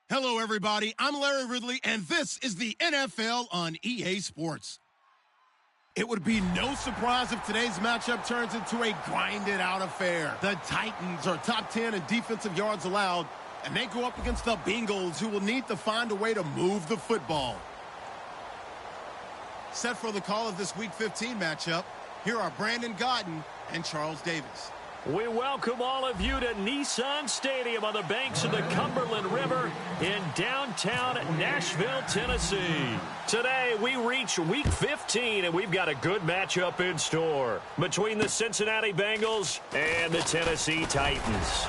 Hello, everybody. I'm Larry Ridley, and this is the NFL on EA Sports. It would be no surprise if today's matchup turns into a grinded-out affair. The Titans are top 10 in defensive yards allowed, and they go up against the Bengals, who will need to find a way to move the football. Set for the call of this Week 15 matchup, here are Brandon Gaudin and Charles Davis. We welcome all of you to Nissan Stadium on the banks of the Cumberland River in downtown Nashville, Tennessee. Today, we reach Week 15, and we've got a good matchup in store between the Cincinnati Bengals and the Tennessee Titans.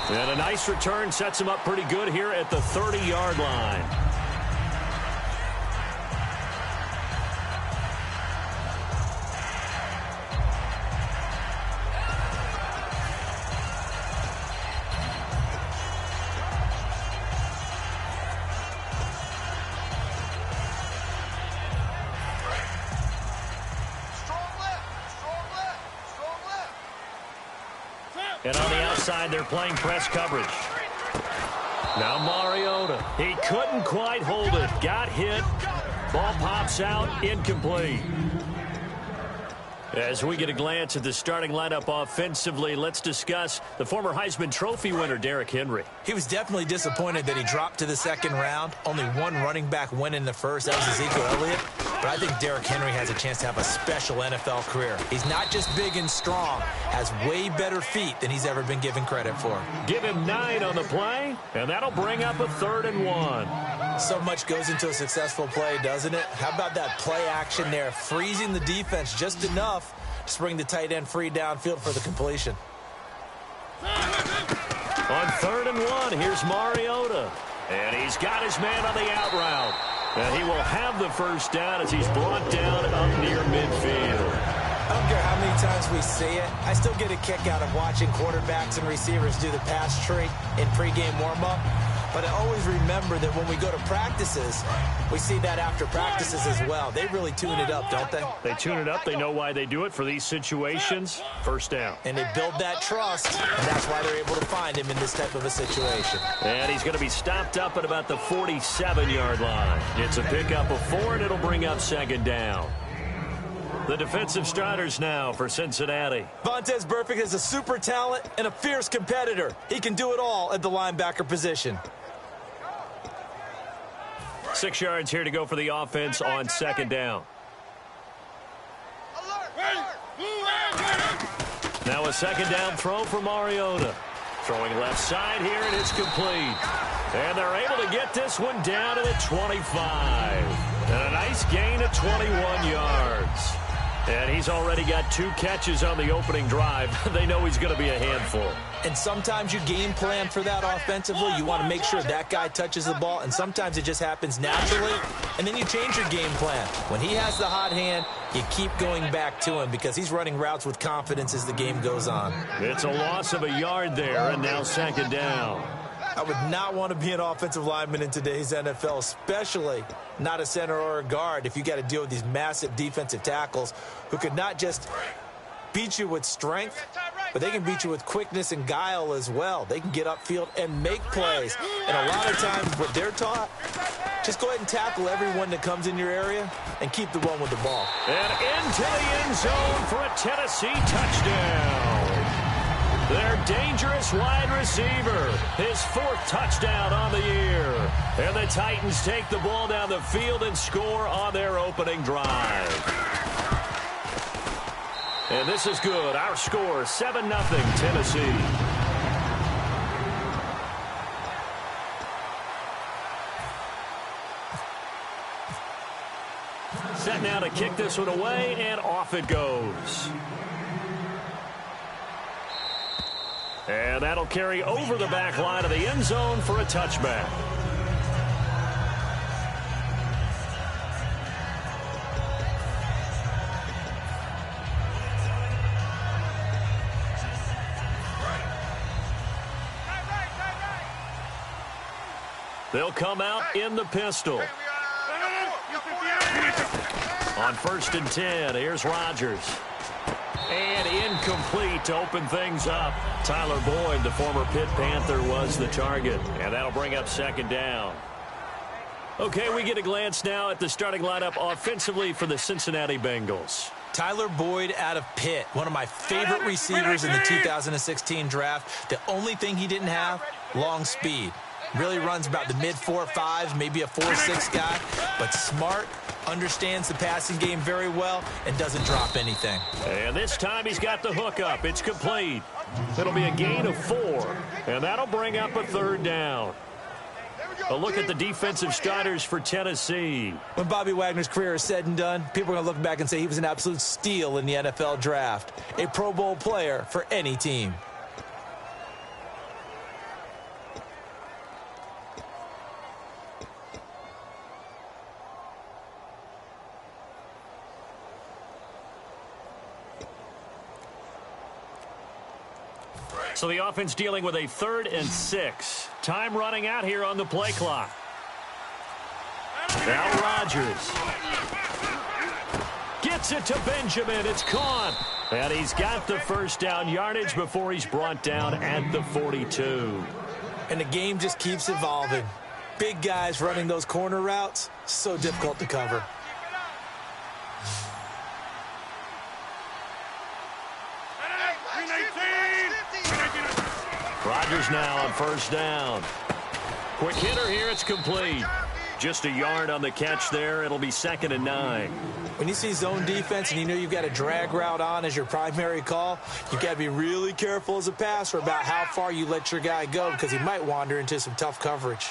And a nice return sets them up pretty good here at the 30-yard line. And on the outside, they're playing press coverage. Now Mariota. He couldn't quite hold it. Got hit. Ball pops out. Incomplete. As we get a glance at the starting lineup offensively, let's discuss the former Heisman Trophy winner, Derrick Henry. He was definitely disappointed that he dropped to the second round. Only one running back went in the first. That was Ezekiel Elliott. But I think Derrick Henry has a chance to have a special NFL career. He's not just big and strong, has way better feet than he's ever been given credit for. Give him 9 on the play, and that'll bring up a 3rd and 1. So much goes into a successful play, doesn't it? How about that play action there, freezing the defense just enough to bring the tight end free downfield for the completion. On 3rd and 1, here's Mariota. And he's got his man on the out route. And he will have the first down as he's brought down up near midfield. I don't care how many times we see it. I still get a kick out of watching quarterbacks and receivers do the pass tree in pregame warm-up. But I always remember that when we go to practices, we see that after practices as well. They really tune it up, don't they? They tune it up. They know why they do it for these situations. First down. And they build that trust, and that's why they're able to find him in this type of a situation. And he's going to be stopped up at about the 47-yard line. It's a pickup of 4, and it'll bring up 2nd down. The defensive starters now for Cincinnati. Vontaze Burfict is a super talent and a fierce competitor. He can do it all at the linebacker position. 6 yards here to go for the offense on 2nd down. Now a 2nd down throw for Mariota. Throwing left side here, and it's complete. And they're able to get this one down to the 25. And a nice gain of 21 yards. And he's already got 2 catches on the opening drive. They know he's going to be a handful. And sometimes you game plan for that offensively. You want to make sure that guy touches the ball, and sometimes it just happens naturally. And then you change your game plan. When he has the hot hand, you keep going back to him because he's running routes with confidence as the game goes on. It's a loss of a yard there, and now 2nd down. I would not want to be an offensive lineman in today's NFL, especially not a center or a guard, if you got to deal with these massive defensive tackles who could not just beat you with strength, but they can beat you with quickness and guile as well. They can get upfield and make plays. And a lot of times what they're taught, just go ahead and tackle everyone that comes in your area and keep the one with the ball. And into the end zone for a Tennessee touchdown. Their dangerous wide receiver, his 4th touchdown on the year. And the Titans take the ball down the field and score on their opening drive. And this is good. Our score, 7-0 Tennessee. Set now to kick this one away, and off it goes. And that'll carry over the back line of the end zone for a touchback. They'll come out in the pistol. On 1st and 10, here's Rodgers. And incomplete to open things up. Tyler Boyd, the former Pitt Panther, was the target. And that'll bring up second down. Okay, we get a glance now at the starting lineup offensively for the Cincinnati Bengals. Tyler Boyd out of Pitt, one of my favorite receivers in the 2016 draft. The only thing he didn't have, long speed. Really runs about the mid-4.5s, maybe a 4.6 guy, but smart, understands the passing game very well, and doesn't drop anything. And this time he's got the hook up. It's complete. It'll be a gain of 4, and that'll bring up a third down. A look at the defensive starters for Tennessee. When Bobby Wagner's career is said and done, people are going to look back and say he was an absolute steal in the NFL draft. A Pro Bowl player for any team. So the offense dealing with a 3rd and 6. Time running out here on the play clock. Now Rodgers. Gets it to Benjamin. It's caught. And he's got the first down yardage before he's brought down at the 42. And the game just keeps evolving. Big guys running those corner routes, so difficult to cover. Rodgers now on first down. Quick hitter here. It's complete. Just a yard on the catch there. It'll be 2nd and 9. When you see zone defense and you know you've got a drag route on as your primary call, you've got to be really careful as a passer about how far you let your guy go because he might wander into some tough coverage.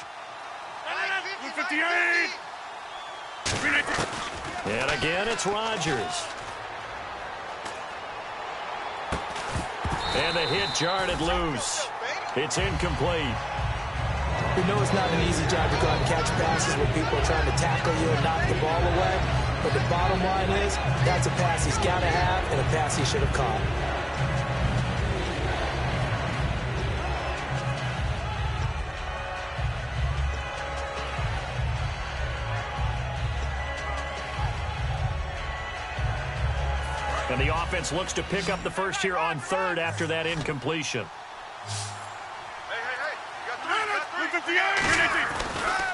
And again, it's Rodgers. And the hit jarred it loose. It's incomplete. We know it's not an easy job to go out and catch passes when people are trying to tackle you and knock the ball away. But the bottom line is, that's a pass he's got to have and a pass he should have caught. And the offense looks to pick up the first here on 3rd after that incompletion.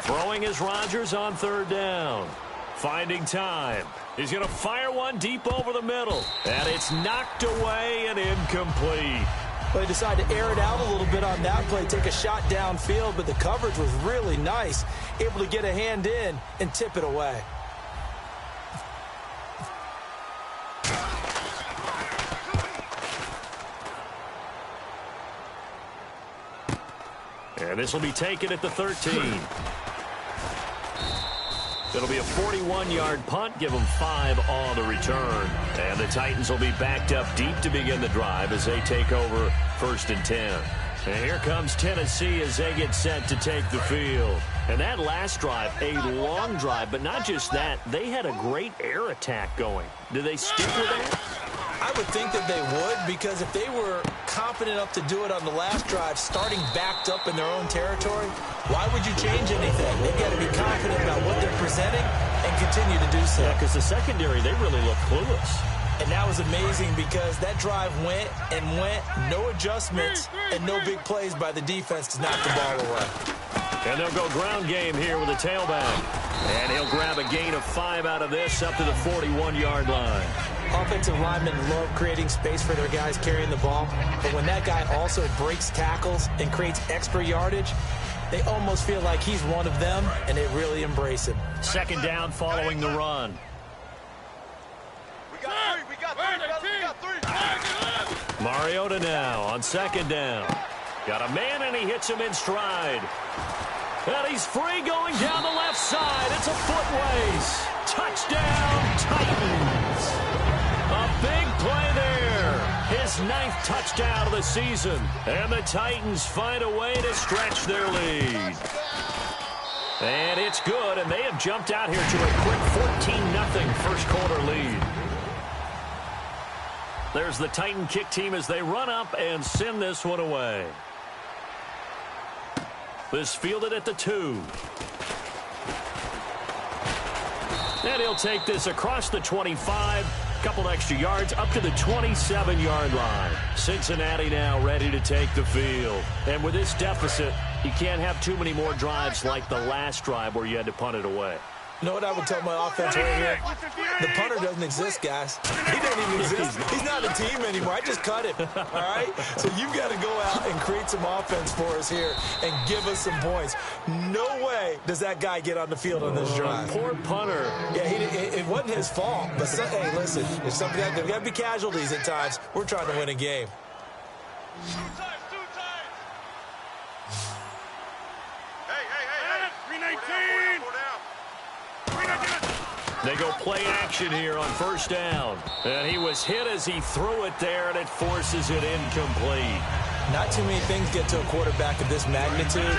Throwing is Rodgers on 3rd down. Finding time. He's going to fire one deep over the middle. And it's knocked away and incomplete. Well, they decided to air it out a little bit on that play, take a shot downfield, but the coverage was really nice. Able to get a hand in and tip it away. And this will be taken at the 13. It'll be a 41-yard punt. Give them 5 on the return. And the Titans will be backed up deep to begin the drive as they take over 1st and 10. And here comes Tennessee as they get set to take the field. And that last drive, a long drive, but not just that. They had a great air attack going. Do they stick with that? I would think that they would, because if they were confident enough to do it on the last drive, starting backed up in their own territory, why would you change anything? They've got to be confident about what they're presenting and continue to do so. Yeah, because the secondary, they really look clueless. And that was amazing because that drive went and went, no adjustments, and no big plays by the defense to knock the ball away. And they'll go ground game here with a tailback. And he'll grab a gain of 5 out of this up to the 41-yard line. Offensive linemen love creating space for their guys carrying the ball, but when that guy also breaks tackles and creates extra yardage, they almost feel like he's one of them, and they really embrace him. 2nd down following the run. We got three. Mariota now on 2nd down. Got a man, and he hits him in stride. And he's free going down the left side. It's a foot race. Touchdown, Titans. A big play there. His 9th touchdown of the season. And the Titans find a way to stretch their lead. And it's good, and they have jumped out here to a quick 14-0 first quarter lead. There's the Titan kick team as they run up and send this one away. This fielded at the 2. And he'll take this across the 25 Couple extra yards up to the 27-yard line. Cincinnati now ready to take the field. And with this deficit, you can't have too many more drives like the last drive where you had to punt it away. You know what I would tell my offense right here? The punter doesn't exist, guys. He doesn't even exist. He's not a team anymore. I just cut him, all right? So you've got to go out and create some offense for us here and give us some points. No way does that guy get on the field on this drive. Poor punter. Yeah, it wasn't his fault. But, hey, listen, there's got to be casualties at times. We're trying to win a game. Two times. Hey. 319. They go play action here on first down. And he was hit as he threw it there, and it forces it incomplete. Not too many things get to a quarterback of this magnitude,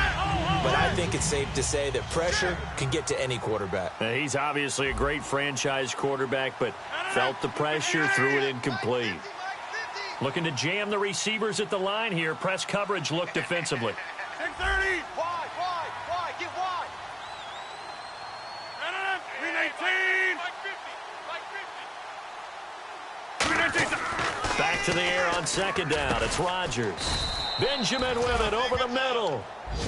but I think it's safe to say that pressure can get to any quarterback. Now, he's obviously a great franchise quarterback, but felt the pressure, threw it incomplete. Looking to jam the receivers at the line here. Press coverage look defensively. 630. Wide. Get wide. 319. Like 50. Back to the air on second down. It's Rodgers. Benjamin with it over the middle.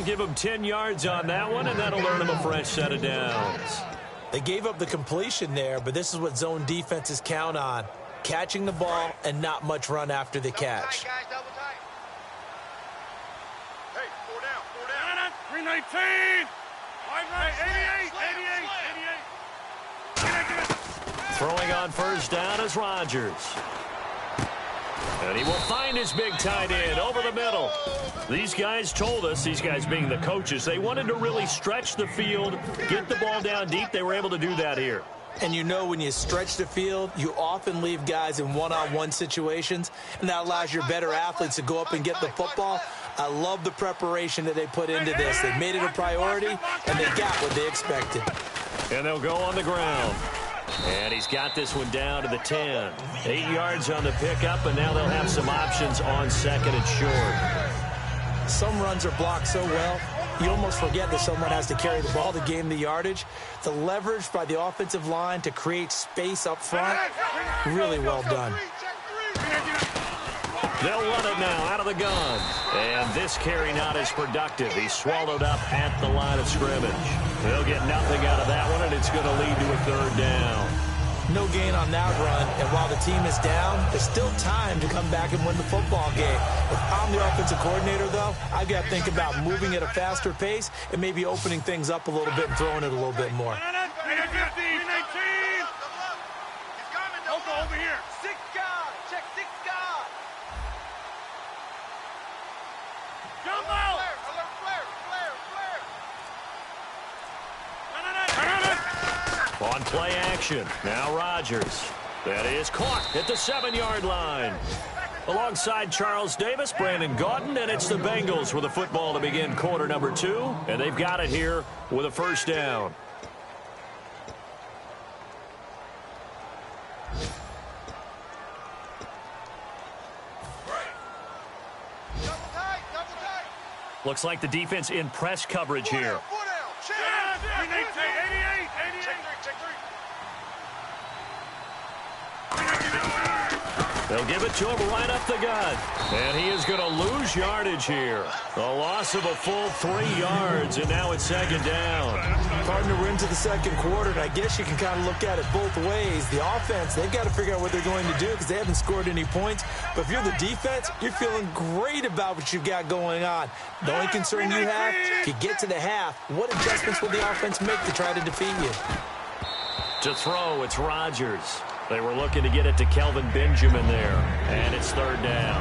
Give him 10 yards on that one, and that'll earn him a fresh set of downs. They gave up the completion there, but this is what zone defenses count on. Catching the ball and not much run after the catch. Double tight. Hey, 4 down. 319. 88. Throwing on first down is Rodgers. And he will find his big tight end over the middle. These guys told us, these guys being the coaches, they wanted to really stretch the field, get the ball down deep. They were able to do that here. And you know when you stretch the field, you often leave guys in one-on-one situations, and that allows your better athletes to go up and get the football. I love the preparation that they put into this. They made it a priority, and they got what they expected. And they'll go on the ground. And he's got this one down to the 10. 8 yards on the pickup, and now they'll have some options on second and short. Some runs are blocked so well, you almost forget that someone has to carry the ball to gain the yardage. The leverage by the offensive line to create space up front, really well done. They'll run it now out of the gun. And this carry not as productive. He's swallowed up at the line of scrimmage. They'll get nothing out of that one, and it's going to lead to a third down. No gain on that run, and while the team is down, there's still time to come back and win the football game. If I'm the offensive coordinator, though, I've got to think about moving at a faster pace and maybe opening things up a little bit and throwing it a little bit more. 319. Over here. 6 guys. Check 6 guys. Jump out. Flare. On play action, now Rodgers. That is caught at the 7-yard line. Alongside Charles Davis, Brandon Gaudin, and it's the Bengals with the football to begin quarter number 2. And they've got it here with a first down. Double tight. Looks like the defense in press coverage here. 4 down. Check. 88. Check 3. They'll give it to him right up the gut. And he is going to lose yardage here. A loss of a full 3 yards, and now it's second down. Partner, we're into the second quarter, and I guess you can kind of look at it both ways. The offense, they've got to figure out what they're going to do because they haven't scored any points. But if you're the defense, you're feeling great about what you've got going on. The only concern you have, if you get to the half, what adjustments will the offense make to try to defeat you? To throw, it's Rodgers. They were looking to get it to Kelvin Benjamin there, and it's third down.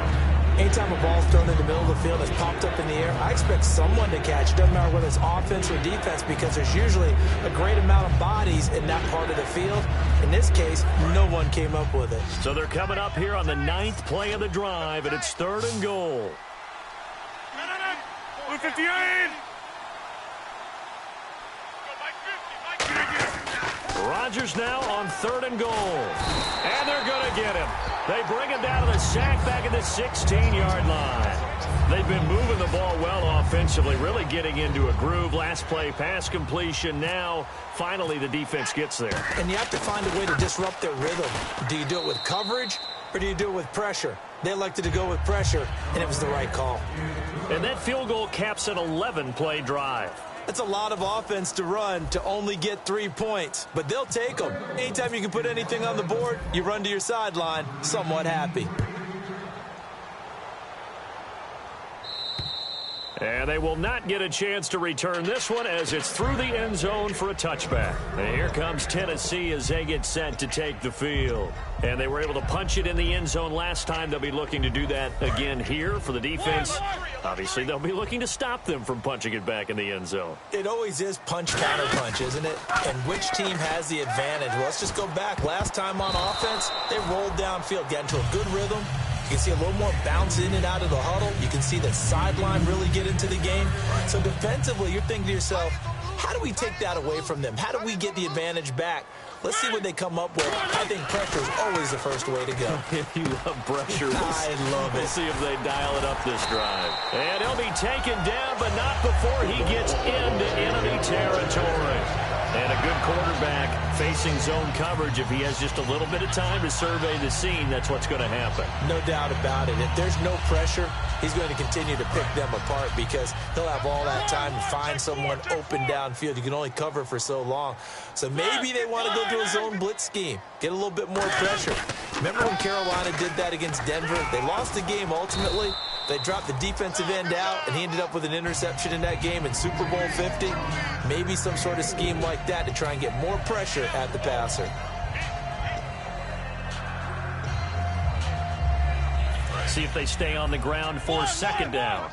Anytime a ball's thrown in the middle of the field that's popped up in the air, I expect someone to catch. It doesn't matter whether it's offense or defense because there's usually a great amount of bodies in that part of the field. In this case, no one came up with it. So they're coming up here on the 9th play of the drive, and it's third and goal. 58. Rodgers now on third and goal. And they're going to get him. They bring him down to the sack back at the 16-yard line. They've been moving the ball well offensively, really getting into a groove. Last play, pass completion. Now, finally, the defense gets there. And you have to find a way to disrupt their rhythm. Do you do it with coverage, or do you do it with pressure? They elected to go with pressure, and it was the right call. And that field goal caps an 11-play drive. That's a lot of offense to run to only get 3 points, but they'll take them. Anytime you can put anything on the board, you run to your sideline somewhat happy. And they will not get a chance to return this one as it's through the end zone for a touchback. And here comes Tennessee as they get set to take the field. And they were able to punch it in the end zone last time. They'll be looking to do that again here for the defense. Obviously, they'll be looking to stop them from punching it back in the end zone. It always is punch-counter-punch, isn't it? And which team has the advantage? Well, let's just go back. Last time on offense, they rolled downfield, got into a good rhythm. You can see a little more bounce in and out of the huddle. You can see the sideline really get into the game. So defensively, you're thinking to yourself, how do we take that away from them? How do we get the advantage back? Let's see what they come up with. I think pressure is always the first way to go. You love pressure. I love it. We'll see if they dial it up this drive. And he'll be taken down, but not before he gets into enemy territory. And a good quarterback facing zone coverage. If he has just a little bit of time to survey the scene, that's what's going to happen. No doubt about it. If there's no pressure, he's going to continue to pick them apart because he'll have all that time to find someone open downfield. You can only cover for so long. So maybe they want to go to a zone blitz scheme, get a little bit more pressure. Remember when Carolina did that against Denver? They lost the game ultimately. They dropped the defensive end out, and he ended up with an interception in that game in Super Bowl 50. Maybe some sort of scheme like that to try and get more pressure at the passer. See if they stay on the ground for second down.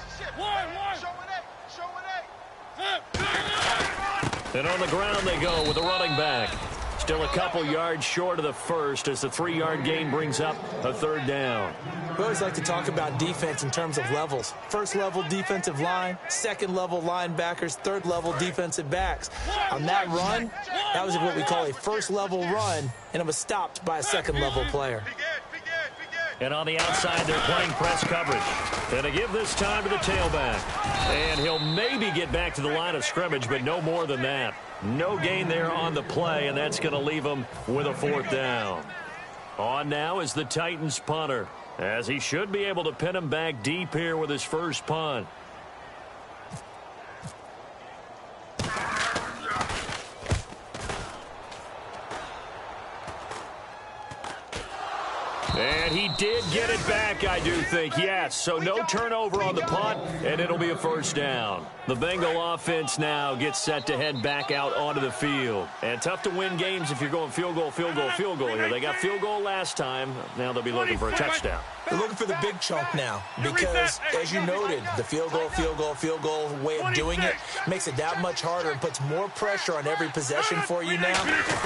And on the ground they go with the running back. Still a couple yards short of the first as the 3-yard gain brings up a third down. We always like to talk about defense in terms of levels. First level defensive line, second level linebackers, third level defensive backs. On that run, that was what we call a first level run, and it was stopped by a second level player. And on the outside, they're playing press coverage. And to give this time to the tailback. And he'll maybe get back to the line of scrimmage, but no more than that. No gain there on the play, and that's going to leave him with a fourth down. On now is the Titans punter, as he should be able to pin him back deep here with his first punt. And he did get it back, I do think, yes. So no turnover on the punt, and it'll be a first down. The Bengal offense now gets set to head back out onto the field. And tough to win games if you're going field goal, field goal, field goal here. They got field goal last time. Now they'll be looking for a touchdown. They're looking for the big chunk now because, as you noted, the field goal way of doing it makes it that much harder and puts more pressure on every possession for you now.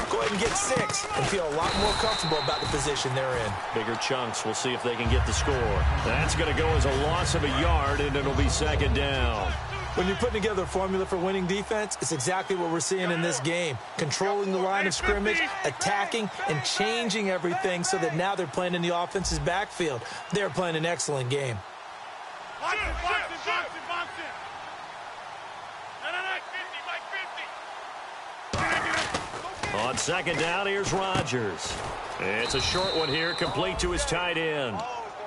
Go ahead and get 6 and feel a lot more comfortable about the position they're in. Bigger chunks. We'll see if they can get the score. That's going to go as a loss of a yard, and it'll be second down. When you're putting together a formula for winning defense, it's exactly what we're seeing in this game. Controlling the line of scrimmage, attacking, and changing everything so that now they're playing in the offense's backfield. They're playing an excellent game. Box it. On second down, here's Rodgers. It's a short one here, complete to his tight end.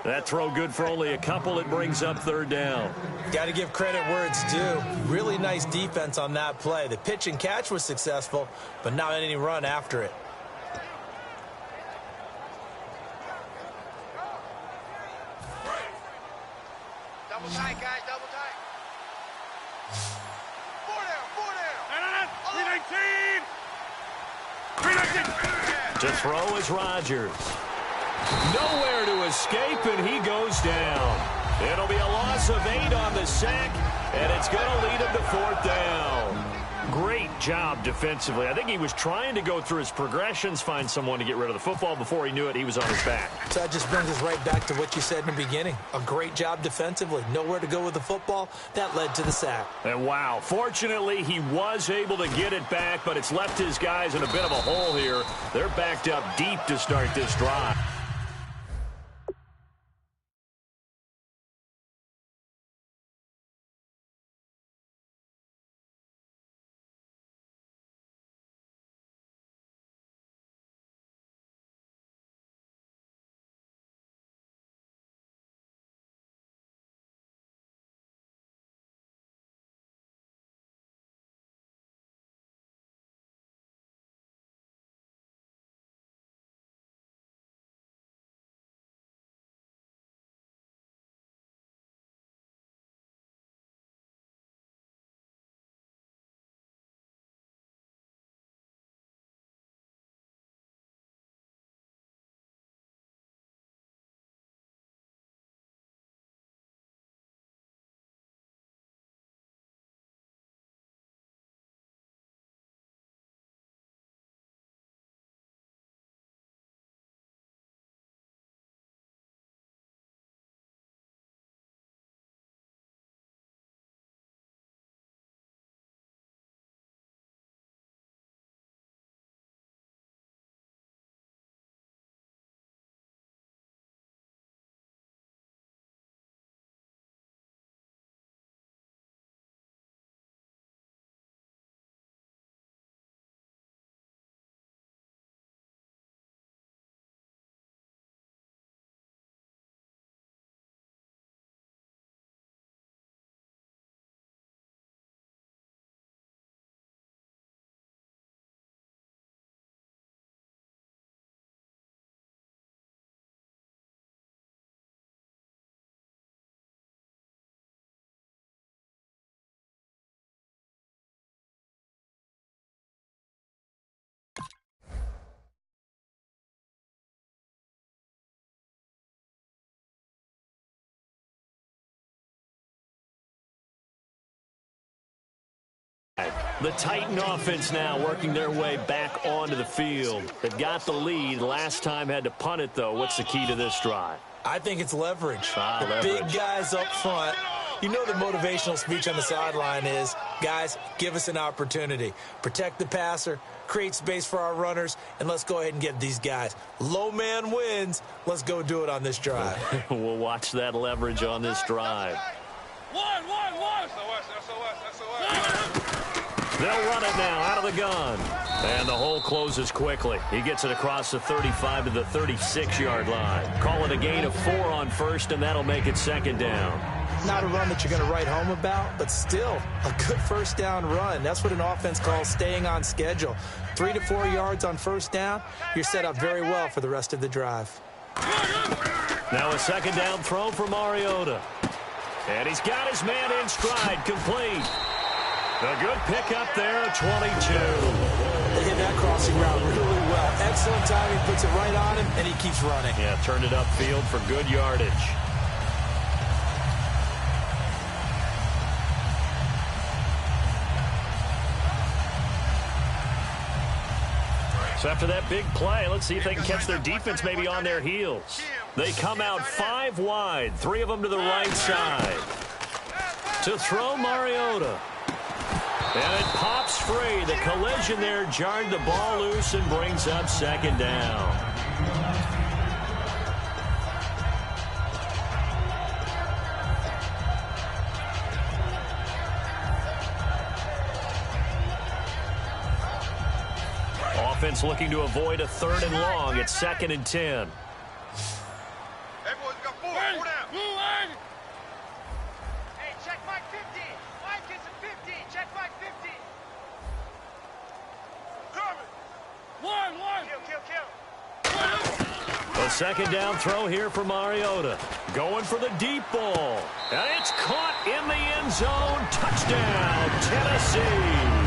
That throw good for only a couple. It brings up third down. Got to give credit where it's due. Really nice defense on that play. The pitch and catch was successful, but not any run after it. Double tight, guys, double tight. 4 down. 319. To throw is Rodgers. Nowhere to escape, and he goes down. It'll be a loss of 8 on the sack, and it's going to lead him to fourth down. Great job defensively. I think he was trying to go through his progressions, find someone to get rid of the football. Before he knew it, he was on his back. So that just brings us right back to what you said in the beginning. A great job defensively. Nowhere to go with the football. That led to the sack. And wow, fortunately, he was able to get it back, but it's left his guys in a bit of a hole here. They're backed up deep to start this drive. The Titan offense now working their way back onto the field. They've got the lead. Last time had to punt it, though. What's the key to this drive? I think it's leverage. Leverage. Big guys up front. You know the motivational speech on the sideline is, guys, give us an opportunity. Protect the passer, create space for our runners, and let's go ahead and get these guys. Low man wins. Let's go do it on this drive. We'll watch that leverage on this drive. One. They'll run it now out of the gun. And the hole closes quickly. He gets it across the 35 to the 36-yard line. Call it a gain of 4 on first, and that'll make it second down. Not a run that you're going to write home about, but still a good first down run. That's what an offense calls staying on schedule. 3 to 4 yards on first down, you're set up very well for the rest of the drive. Now a second down throw for Mariota. And he's got his man in stride, complete. A good pickup there at 22. They hit that crossing route really well. Excellent timing, puts it right on him, and he keeps running. Yeah, turned it upfield for good yardage. So after that big play, let's see if they can catch their defense maybe on their heels. They come out 5 wide, 3 of them to the right side. To throw Mariota. And it pops free. The collision there jarred the ball loose and brings up second down. Offense looking to avoid a 3rd and long. It's 2nd and 10. Everyone's got 4 down. Hey, check Mike 50. Mike is a 50. Check Mike 50. Coming. One. Kill. A second down throw here for Mariota. Going for the deep ball. And it's caught in the end zone. Touchdown, Tennessee.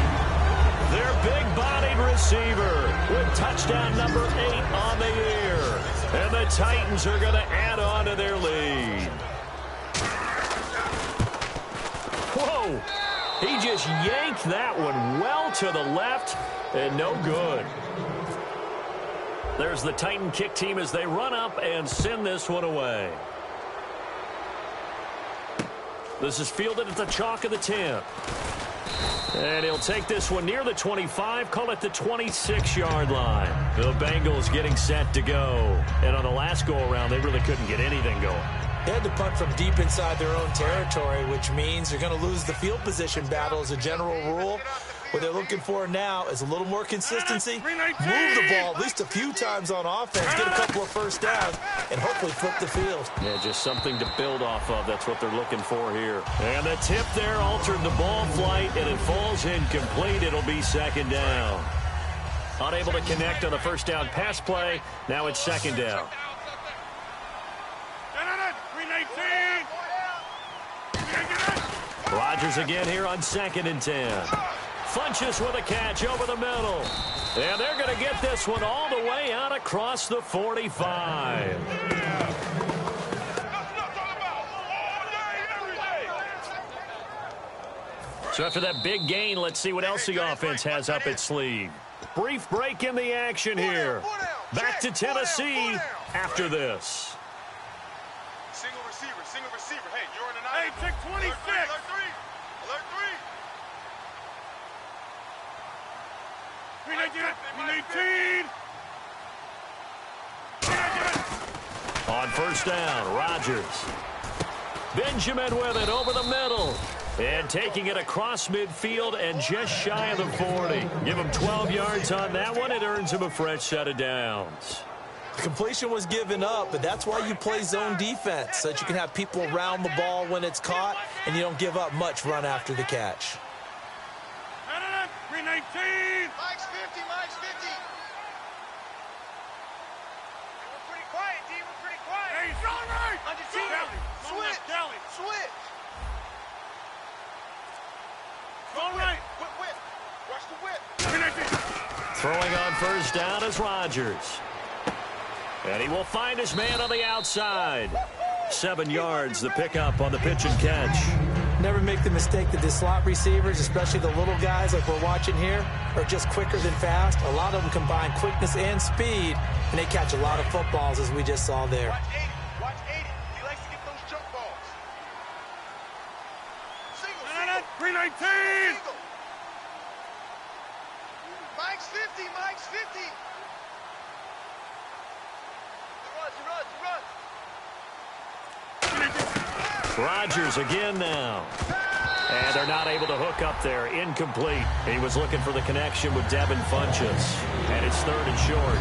Their big-bodied receiver with touchdown number 8 on the year. And the Titans are going to add on to their lead. Whoa! He just yanked that one well to the left and no good. There's the Titan kick team as they run up and send this one away. This is fielded at the chalk of the 10. And he'll take this one near the 25, call it the 26-yard line. The Bengals getting set to go. And on the last go-around, they really couldn't get anything going. They had to punt from deep inside their own territory, which means they're going to lose the field position battle as a general rule. What they're looking for now is a little more consistency, move the ball at least a few times on offense, get a couple of first downs, and hopefully flip the field. Yeah, just something to build off of. That's what they're looking for here. And the tip there altered the ball flight, and it falls incomplete. It'll be second down. Unable to connect on the first down pass play. Now it's second down. Rodgers again here on 2nd and 10. Funches with a catch over the middle. And they're going to get this one all the way out across the 45. So after that big gain, let's see what else the offense has up its sleeve. Brief break in the action here. Back to Tennessee after this. Single receiver. Hey, you're in the 9. Hey, check 26. Alert 3. Alert 3. On first down, Rodgers. Benjamin with it over the middle. And taking it across midfield and just shy of the 40. Give him 12 yards on that one. It earns him a fresh set of downs. The completion was given up, but that's why you play zone defense, so that you can have people around the ball when it's caught, and you don't give up much run after the catch. 319. Mike's 50. We're pretty quiet, D. We're pretty quiet. Hey, it's all right. Switch. All right. Whip. Watch the whip. Throwing on first down is Rodgers. And he will find his man on the outside. 7 yards, the pickup on the pitch and catch. Never make the mistake that the slot receivers, especially the little guys like we're watching here, are just quicker than fast. A lot of them combine quickness and speed, and they catch a lot of footballs, as we just saw there. Watch 80. Watch 80. He likes to get those jump balls. Single. 319. Mike's 50. Mike's 50. He runs. Rodgers again now. And they're not able to hook up there. Incomplete. He was looking for the connection with Devin Funchess. And it's 3rd and short.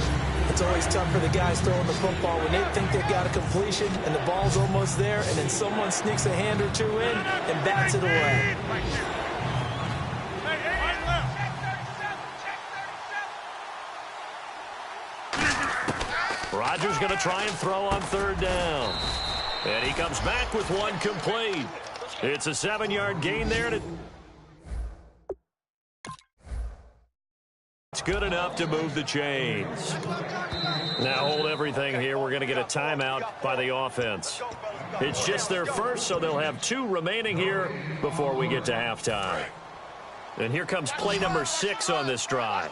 It's always tough for the guys throwing the football when they think they've got a completion and the ball's almost there, and then someone sneaks a hand or two in and bats it away. Rodgers going to try and throw on 3rd down. And he comes back with one complete. It's a 7-yard gain there. It's good enough to move the chains. Now hold everything here. We're going to get a timeout by the offense. It's just their first, so they'll have 2 remaining here before we get to halftime. And here comes play number 6 on this drive.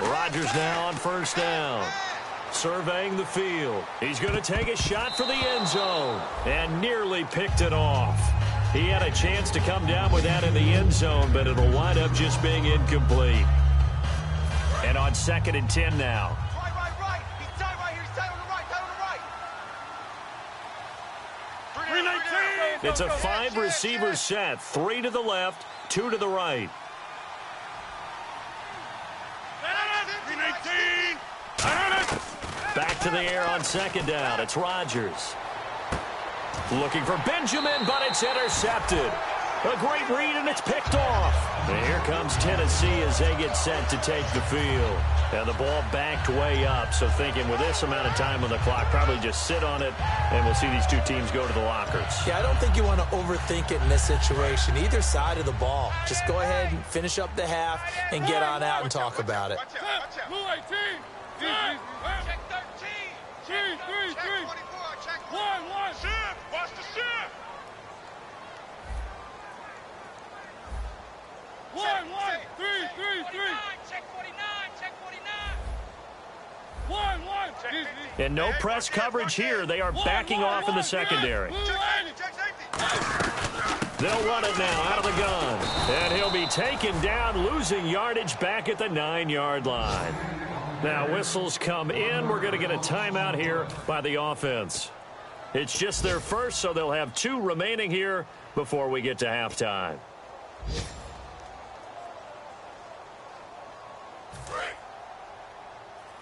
Rodgers now on 1st down. Surveying the field. He's going to take a shot for the end zone. And nearly picked it off. He had a chance to come down with that in the end zone, but it'll wind up just being incomplete. And on 2nd and 10 now. Right. He's tied right here. He's tied on the right. 319. It's a 5-receiver set. 3 to the left, 2 to the right. 319. Back to the air on 2nd down. It's Rodgers. Looking for Benjamin, but it's intercepted. A great read, and it's picked off. And here comes Tennessee as they get set to take the field. And the ball backed way up, so thinking with this amount of time on the clock, probably just sit on it, and we'll see these 2 teams go to the lockers. Yeah, I don't think you want to overthink it in this situation. Either side of the ball. Just go ahead and finish up the half and get on out and talk about it. Watch out. Blue 18. Check 13. Check 24. Check 1. Shift. Watch the shift. 1. 3. Check 49. Check 49. 1. And no press coverage here. They are backing off in the secondary. They'll run it now out of the gun. And he'll be taken down, losing yardage back at the 9-yard line. Now whistles come in. We're going to get a timeout here by the offense. It's just their first, so they'll have 2 remaining here before we get to halftime.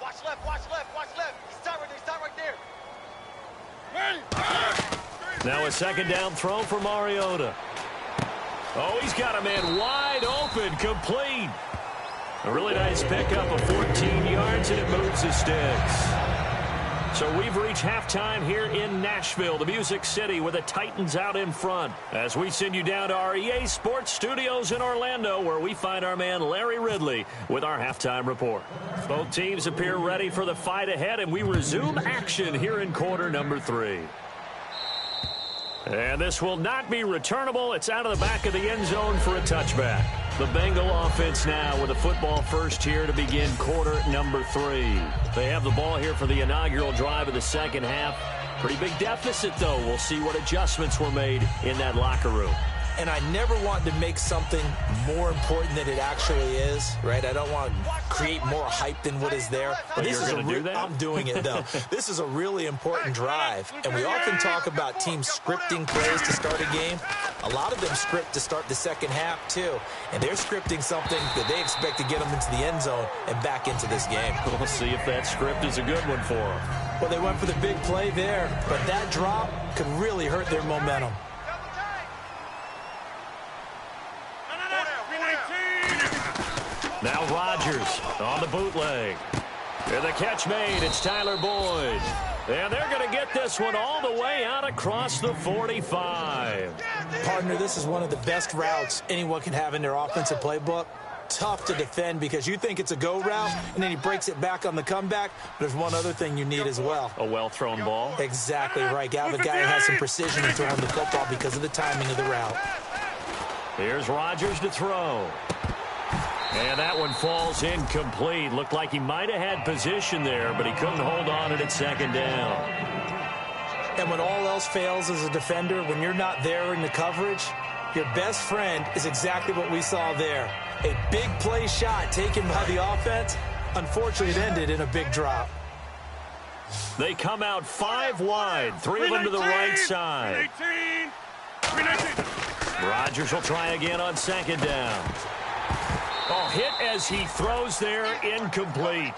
Watch left. He's tied right there. Now a 2nd down throw for Mariota. Oh, he's got a man wide open, complete. A really nice pickup of 14 yards, and it moves the sticks. So we've reached halftime here in Nashville, the Music City, with the Titans out in front. As we send you down to our EA Sports Studios in Orlando, where we find our man Larry Ridley with our halftime report. Both teams appear ready for the fight ahead, and we resume action here in quarter number 3. And this will not be returnable. It's out of the back of the end zone for a touchback. The Bengal offense now with a football first here to begin quarter number 3. They have the ball here for the inaugural drive of the second half. Pretty big deficit, though. We'll see what adjustments were made in that locker room. And I never want to make something more important than it actually is, right? I don't want to create more hype than what is there. But you're going to do that? I'm doing it, though. This is a really important drive. And we often talk about teams scripting plays to start a game. A lot of them script to start the second half, too. And they're scripting something that they expect to get them into the end zone and back into this game. We'll see if that script is a good one for them. Well, they went for the big play there, but that drop could really hurt their momentum. Now Rodgers on the bootleg. And the catch made. It's Tyler Boyd. And they're going to get this one all the way out across the 45. Partner, this is one of the best routes anyone can have in their offensive playbook. tough to defend because you think it's a go route, and then he breaks it back on the comeback. There's one other thing you need as well. A well-thrown ball. Exactly right. You have a guy who has some precision in throwing the football because of the timing of the route. Here's Rodgers to throw. And that one falls incomplete. Looked like he might have had position there, but he couldn't hold on at second down. And when all else fails as a defender, when you're not there in the coverage, your best friend is exactly what we saw there. A big play shot taken by the offense. Unfortunately, it ended in a big drop. They come out 5 wide, 3 of them to the right side. Rodgers will try again on second down. Oh, hit as he throws there, incomplete.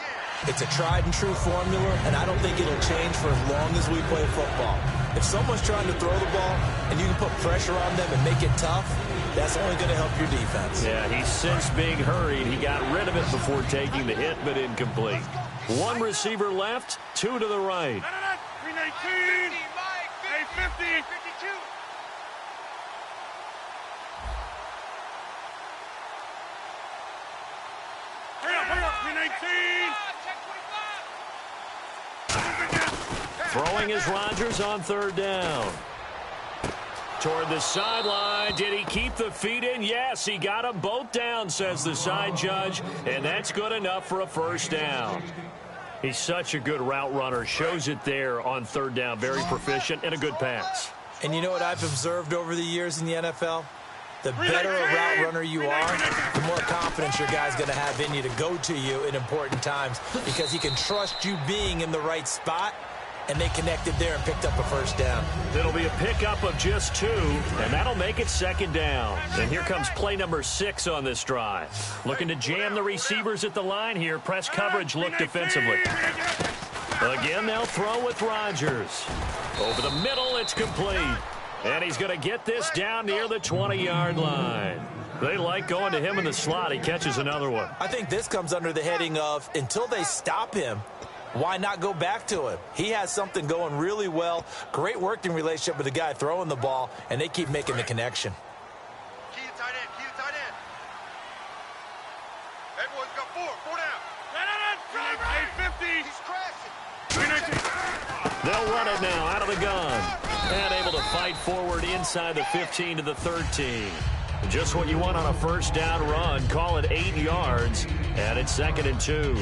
It's a tried and true formula, and I don't think it'll change for as long as we play football. If someone's trying to throw the ball and you can put pressure on them and make it tough, that's only going to help your defense. Yeah, he's since being hurried. He got rid of it before taking the hit, but incomplete. 1 receiver left, 2 to the right. 319, 850, 52. Hurry up, 319. Throwing is Rodgers on third down. Toward the sideline. Did he keep the feet in? Yes, he got them both down, says the side judge, and that's good enough for a first down. He's such a good route runner. Shows it there on third down. Very proficient and a good pass. And you know what I've observed over the years in the NFL? The better a route runner you are, the more confidence your guy's going to have in you to go to you in important times because he can trust you being in the right spot, and they connected there and picked up a first down. It'll be a pickup of just 2, and that'll make it second down. And here comes play number 6 on this drive. Looking to jam the receivers at the line here. Press coverage look defensively. Again, they'll throw with Rodgers. Over the middle, it's complete. And he's going to get this down near the 20-yard line. They like going to him in the slot. He catches another one. I think this comes under the heading of until they stop him, why not go back to him? He has something going really well. Great working relationship with the guy throwing the ball, and they keep making the connection. Key to tight end, key to tight end. Everyone's got 4 down. 850. He's crashing. 319. They'll run it now out of the gun. And able to fight forward inside the 15 to the 13. Just what you want on a first down run. Call it 8 yards. And it's 2nd and 2.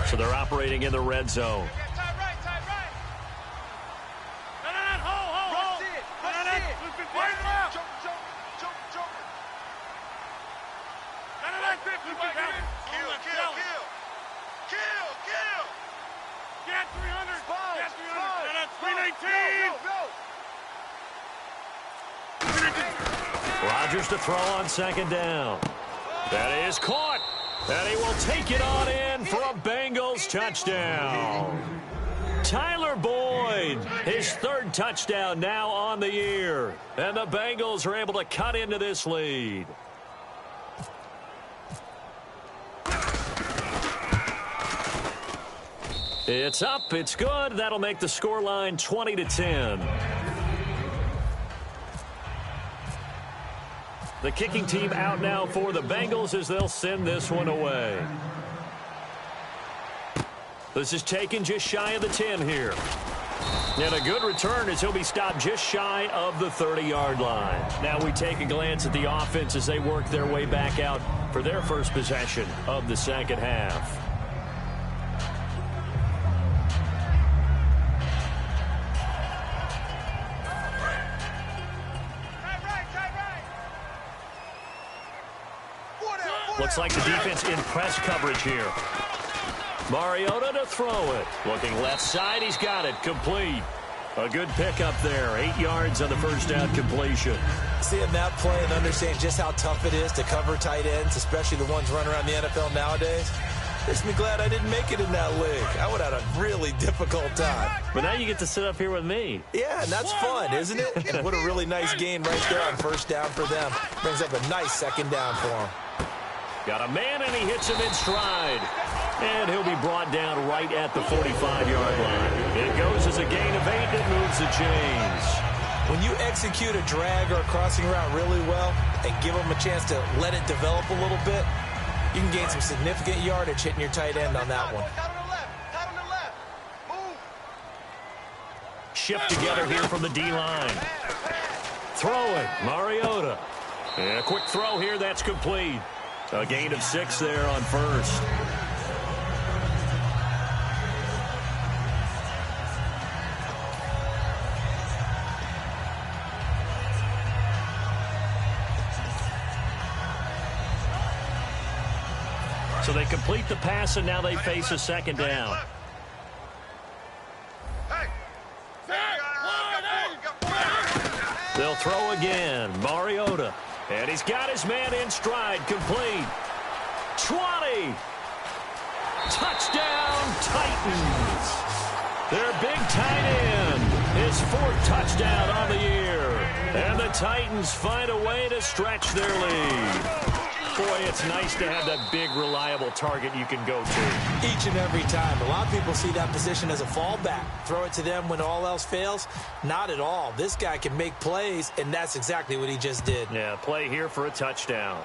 So they're operating in the red zone. Tight right. Hold. Kill. Get 300. Get 319. Rodgers to throw on second down. That is caught. And he will take it on in for a Bengals touchdown. Tyler Boyd, his 3rd touchdown now on the year. And the Bengals are able to cut into this lead. It's up, it's good. That'll make the scoreline 20-10. The kicking team out now for the Bengals as they'll send this one away. This is taken just shy of the 10 here. And a good return as he'll be stopped just shy of the 30-yard line. Now we take a glance at the offense as they work their way back out for their first possession of the second half. Looks like the defense in press coverage here. Mariota to throw it. Looking left side, he's got it. Complete. A good pickup there. 8 yards on the first down completion. Seeing that play and understanding just how tough it is to cover tight ends, especially the ones running around the NFL nowadays, makes me glad I didn't make it in that league. I would have had a really difficult time. But now you get to sit up here with me. Yeah, and that's fun, isn't it? And what a really nice gain right there on first down for them. Brings up a nice second down for them. Got a man, and he hits him in stride. And he'll be brought down right at the 45-yard line. It goes as a gain of 8 and moves the chains. When you execute a drag or a crossing route really well and give them a chance to let it develop a little bit, You can gain some significant yardage hitting your tight end on that one. Shift together here from the D-line. Throwing, Mariota. And a quick throw here, that's complete. A gain of 6 there on first. So they complete the pass, and now they face a second down. They'll throw again. Mariota. And he's got his man in stride. Complete. 20. Touchdown, Titans. Their big tight end. His 4th touchdown on the year. And the Titans find a way to stretch their lead. Boy, it's nice to have that big, reliable target you can go to. Each and every time. A lot of people see that position as a fallback. Throw it to them when all else fails. Not at all. This guy can make plays, and that's exactly what he just did. Yeah, play here for a touchdown.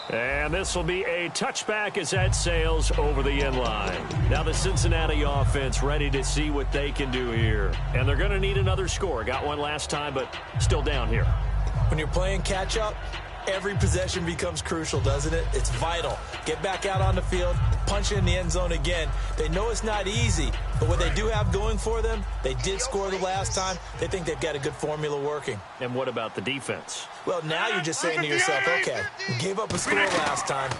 And this will be a touchback as that sails over the end line. Now the Cincinnati offense ready to see what they can do here. And they're going to need another score. Got one last time, but still down here. When you're playing catch-up, every possession becomes crucial, doesn't it? It's vital. Get back out on the field, punch in the end zone again. They know it's not easy, but what they do have going for them, they did score the last time. They think they've got a good formula working. And what about the defense? Well, now you're just saying to yourself, okay, we gave up a score last time.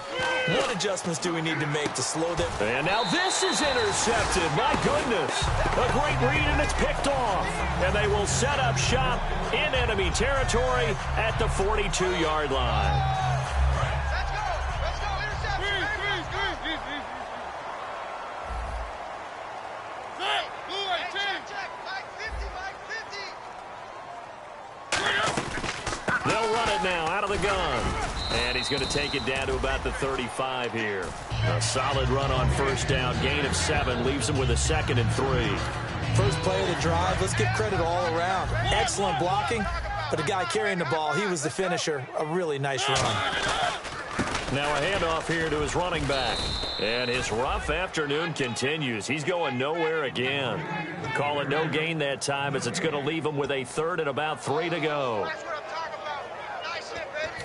What adjustments do we need to make to slow them? And now this is intercepted. My goodness. A great read, and it's picked off. And they will set up shop in enemy territory at the 42-yard line. Let's go, intercept. Check, Mike 50, Mike 50. They'll run it now out of the gun. And he's going to take it down to about the 35 here. A solid run on first down. Gain of 7 leaves him with a 2nd and 3. First play of the drive, let's give credit all around. Excellent blocking, but the guy carrying the ball, he was the finisher. A really nice run. Now a handoff here to his running back. And his rough afternoon continues. He's going nowhere again. Call it no gain that time as it's going to leave him with a 3rd and about 3 to go. That's what I'm talking about. Nice hit, baby.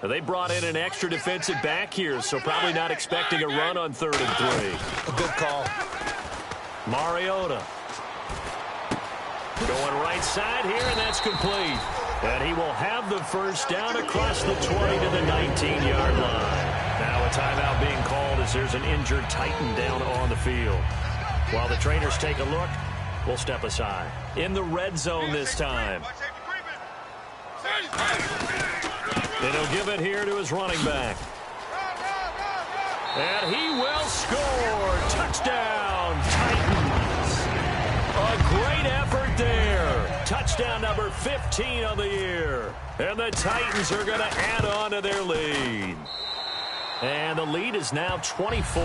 They brought in an extra defensive back here, so probably not expecting a run on 3rd and 3. A good call. Mariota. Going right side here, and that's complete. And he will have the first down across the 20 to the 19-yard line. Now a timeout being called as there's an injured Titan down on the field. While the trainers take a look, we'll step aside. In the red zone this time. And he'll give it here to his running back. And he will score. Touchdown, Titans. A great effort there. Touchdown number 15 on the year. And the Titans are going to add on to their lead. And the lead is now 24.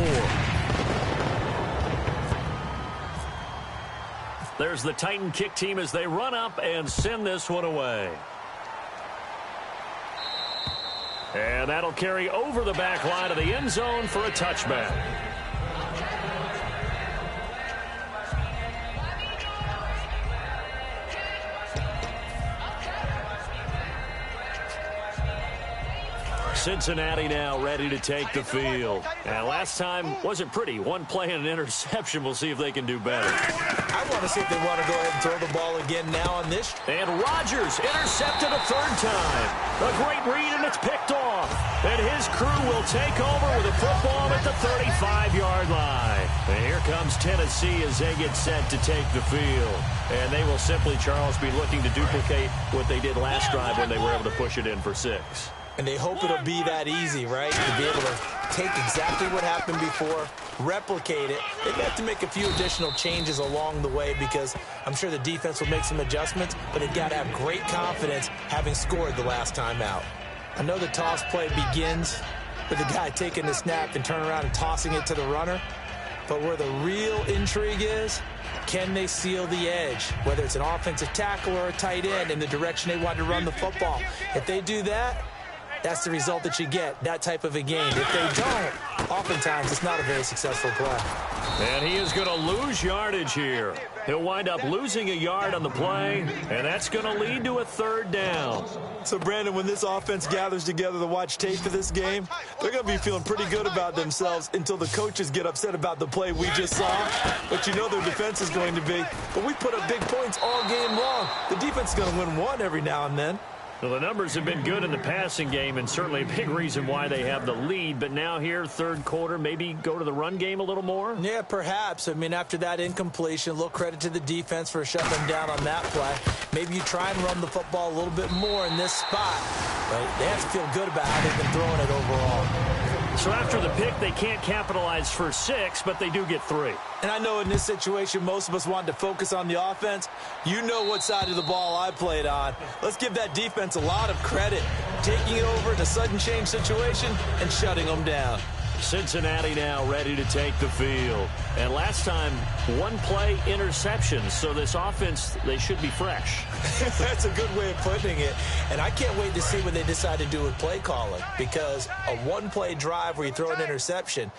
There's the Titan kick team as they run up and send this one away. And that'll carry over the back line of the end zone for a touchback. Cincinnati now ready to take the field. And last time wasn't pretty. One play and an interception. We'll see if they can do better. I want to see if they want to go ahead and throw the ball again now on this. And Rodgers intercepted a 3rd time. A great read, and it's picked off. And his crew will take over with a football at the 35-yard line. And here comes Tennessee as they get set to take the field. And they will simply, Charles, be looking to duplicate what they did last drive when they were able to push it in for 6. And they hope it'll be that easy, right? To be able to take exactly what happened before, replicate it. They've got to make a few additional changes along the way because I'm sure the defense will make some adjustments, but they've got to have great confidence having scored the last time out. I know the toss play begins with the guy taking the snap and turning around and tossing it to the runner. But where the real intrigue is, can they seal the edge, whether it's an offensive tackle or a tight end in the direction they want to run the football? If they do that, that's the result that you get, that type of a game. If they don't, oftentimes it's not a very successful play. And he is going to lose yardage here. He'll wind up losing a yard on the play, and that's going to lead to a third down. So, Brandon, when this offense gathers together to watch tape for this game, they're going to be feeling pretty good about themselves until the coaches get upset about the play we just saw. But you know their defense is going to be. But we put up big points all game long. The defense is going to win one every now and then. Well, the numbers have been good in the passing game, and certainly a big reason why they have the lead. But now here, third quarter, maybe go to the run game a little more? Yeah, perhaps. I mean, after that incompletion, a little credit to the defense for shutting them down on that play. Maybe you try and run the football a little bit more in this spot. But they have to feel good about how they've been throwing it overall. So after the pick, they can't capitalize for 6, but they do get 3. And I know in this situation, most of us wanted to focus on the offense. You know what side of the ball I played on. Let's give that defense a lot of credit, taking it over in a sudden change situation and shutting them down. Cincinnati now ready to take the field. And last time, one play interception. So this offense, they should be fresh. That's a good way of putting it. And I can't wait to see what they decide to do with play calling, because a one-play drive where you throw an interception,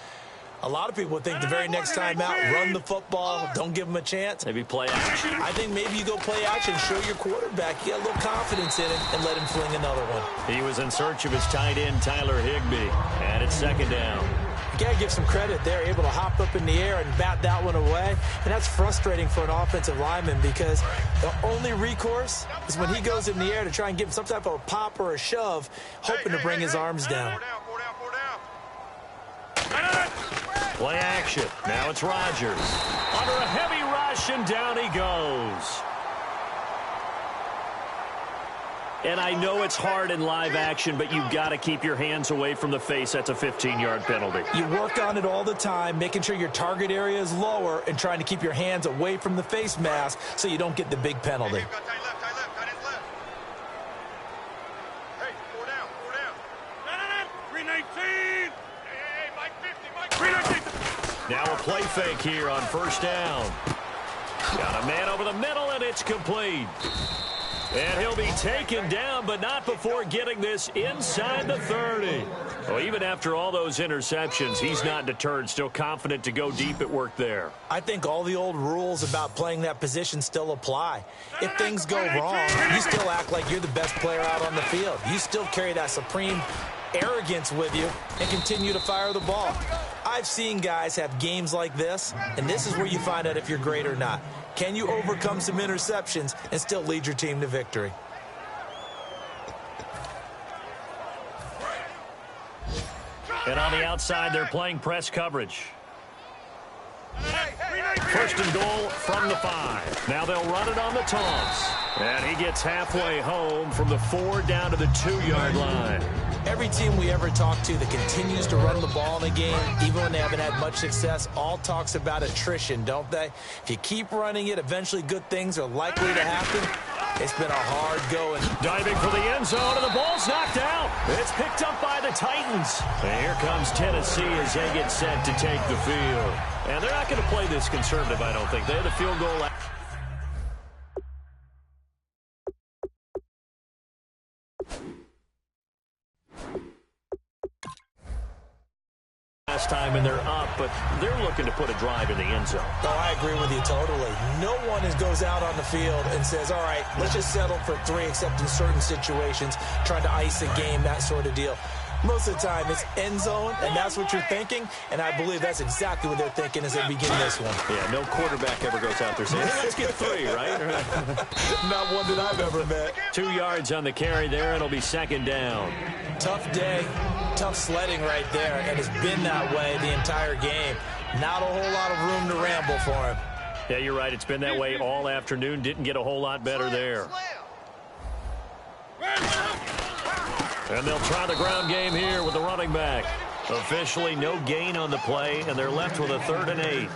a lot of people would think the very next time out, run the football, don't give them a chance. Maybe play action. I think maybe you go play action, show your quarterback, you get a little confidence in him, and let him fling another one. He was in search of his tight end, Tyler Higbee. And it's second down. You got to give some credit. They're able to hop up in the air and bat that one away. And that's frustrating for an offensive lineman, because the only recourse is when he goes in the air to try and give him some type of a pop or a shove, hoping to bring his arms down. Play action. Now it's Rodgers. Under a heavy rush, and down he goes. And I know it's hard in live action, but you've got to keep your hands away from the face. That's a 15-yard penalty. You work on it all the time, making sure your target area is lower and trying to keep your hands away from the face mask so you don't get the big penalty. Now a play fake here on first down. Got a man over the middle, and it's complete. And he'll be taken down, but not before getting this inside the 30. Well, even after all those interceptions, he's not deterred, still confident to go deep at work there. I think all the old rules about playing that position still apply. If things go wrong, you still act like you're the best player out on the field. You still carry that supreme arrogance with you and continue to fire the ball. I've seen guys have games like this, and this is where you find out if you're great or not. Can you overcome some interceptions and still lead your team to victory? And on the outside, they're playing press coverage. First and goal from the 5. Now they'll run it on the taunts. And he gets halfway home from the 4 down to the 2-yard line. Every team we ever talk to that continues to run the ball in a game, even when they haven't had much success, all talks about attrition, don't they? If you keep running it, eventually good things are likely to happen. It's been a hard going. Diving for the end zone, and the ball's knocked out. It's picked up by the Titans. And here comes Tennessee as they get set to take the field. And they're not going to play this conservative, I don't think. They had the field goal last time, and they're up, but they're looking to put a drive in the end zone. Oh, I agree with you totally. No one goes out on the field and says, all right, let's just settle for 3, except in certain situations, trying to ice a game, that sort of deal. Most of the time, it's end zone, and that's what you're thinking, and I believe that's exactly what they're thinking as they begin this one. Yeah, no quarterback ever goes out there saying, hey, let's get 3, right? Not one that I've ever met. 2 yards on the carry there, and it'll be second down. Tough day, tough sledding right there, and it's been that way the entire game. Not a whole lot of room to ramble for him. Yeah, you're right. It's been that way all afternoon. Didn't get a whole lot better there. And they'll try the ground game here with the running back. Officially no gain on the play, and they're left with a 3rd and 8.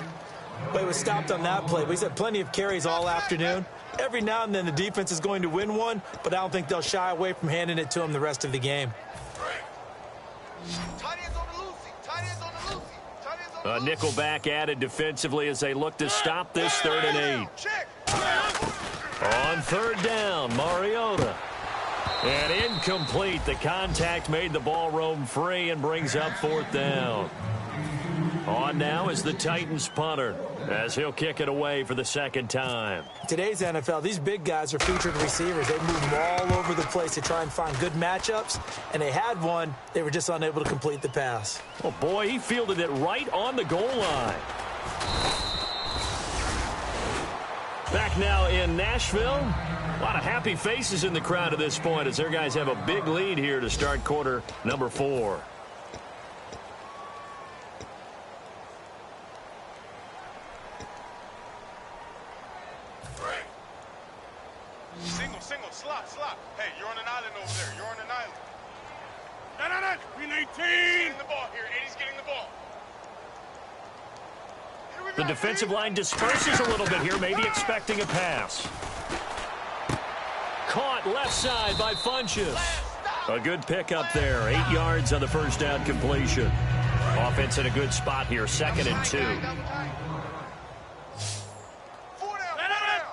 Well, he was stopped on that play. He's had plenty of carries all afternoon. Every now and then the defense is going to win one, but I don't think they'll shy away from handing it to him the rest of the game. Tight ends on the Lucy. Tight ends on the Lucy. Tight ends on A nickel back added defensively as they look to stop this 3rd and 8. On 3rd down, Mariota. And incomplete. The contact made the ball roam free and brings up 4th down. On now is the Titans punter as he'll kick it away for the 2nd time. Today's NFL, these big guys are featured receivers. They move them all over the place to try and find good matchups, and they had one. They were just unable to complete the pass. Oh, boy, he fielded it right on the goal line. Back now in Nashville. A lot of happy faces in the crowd at this point as their guys have a big lead here to start quarter number 4. Single, slot. Hey, you're on an island over there. You're on an island. No. Green 18. He's getting the ball here. 80's getting the ball. The defensive line disperses a little bit here, maybe expecting a pass. Caught left side by Funchess. A good pickup there. 8 yards on the 1st down completion. Offense in a good spot here. 2nd and 2.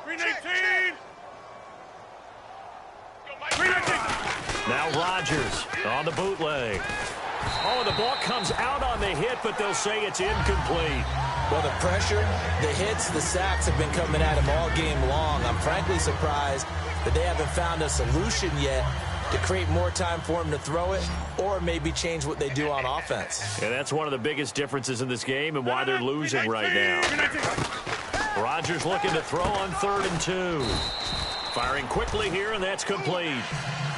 Green 18. Now Rodgers on the bootleg. Oh, the ball comes out on the hit, but they'll say it's incomplete. Well, the pressure, the hits, the sacks have been coming at him all game long. I'm frankly surprised that they haven't found a solution yet to create more time for him to throw it or maybe change what they do on offense. And that's one of the biggest differences in this game and why they're losing right now. Rodgers looking to throw on 3rd and 2. Firing quickly here, and that's complete.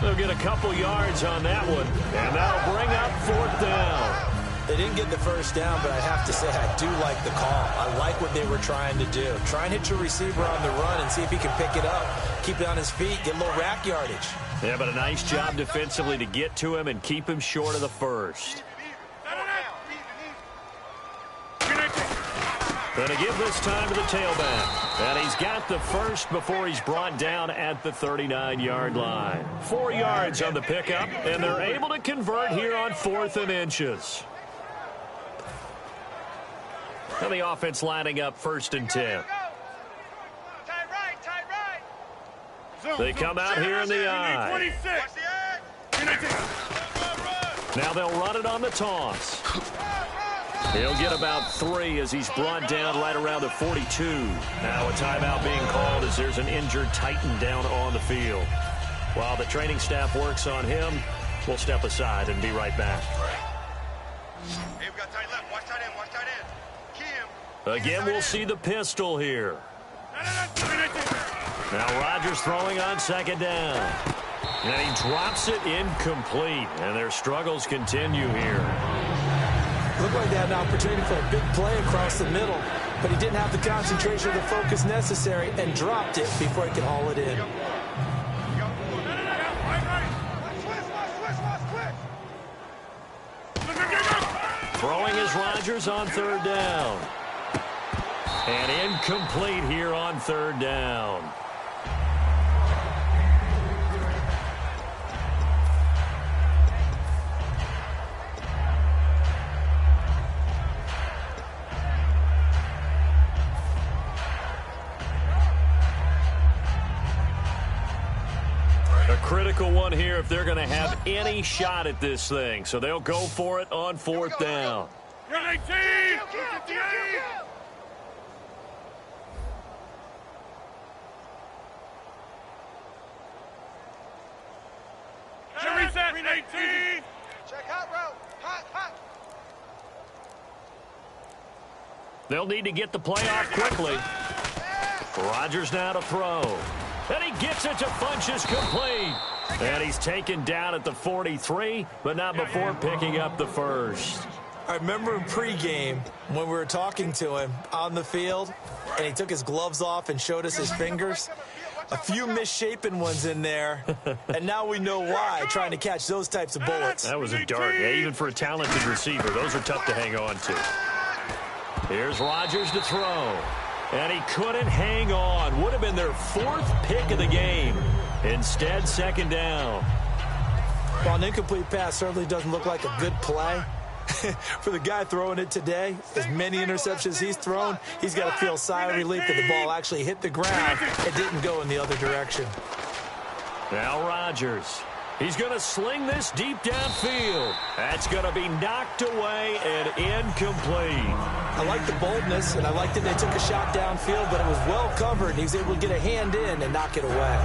They'll get a couple yards on that one, and that'll bring up 4th down. They didn't get the 1st down, but I have to say I do like the call. I like what they were trying to do. Try and hit your receiver on the run and see if he can pick it up, keep it on his feet, get a little rack yardage. Yeah, but a nice job defensively to get to him and keep him short of the 1st. Going to give this time to the tailback. And he's got the 1st before he's brought down at the 39-yard line. 4 yards on the pickup, and they're able to convert here on 4th and inches. And the offense lining up 1st and 10. They come out here in the eye. Now they'll run it on the toss. He'll get about 3 as he's brought down right around the 42. Now a timeout being called as there's an injured Titan down on the field. While the training staff works on him, we'll step aside and be right back. Hey, we got tight left. Watch tight end. Watch tight end. Kim. Again, we'll see the pistol here. Now Rodgers throwing on 2nd down. And he drops it incomplete. And their struggles continue here. Looked like they had an opportunity for a big play across the middle, but he didn't have the concentration or the focus necessary and dropped it before he could haul it in. Throwing is Rodgers on 3rd down. And incomplete here on 3rd down. Critical one here if they're going to have any shot at this thing. So they'll go for it on 4th down. They'll need to get the play off quickly. Rodgers now to throw. And he gets it to Funchess complete. And he's taken down at the 43, but not before picking up the 1st. I remember in pregame when we were talking to him on the field, and he took his gloves off and showed us his fingers. A few misshapen ones in there, and now we know why, trying to catch those types of bullets. That was a dart. Yeah, even for a talented receiver, those are tough to hang on to. Here's Rodgers to throw. And he couldn't hang on. Would have been their 4th pick of the game. Instead, 2nd down. Well, an incomplete pass certainly doesn't look like a good play. For the guy throwing it today, as many interceptions he's thrown, he's got to feel a sigh of relief that the ball actually hit the ground. It didn't go in the other direction. Now Rodgers. He's going to sling this deep downfield. That's going to be knocked away and incomplete. I like the boldness, and I like that they took a shot downfield, but it was well covered, and he was able to get a hand in and knock it away.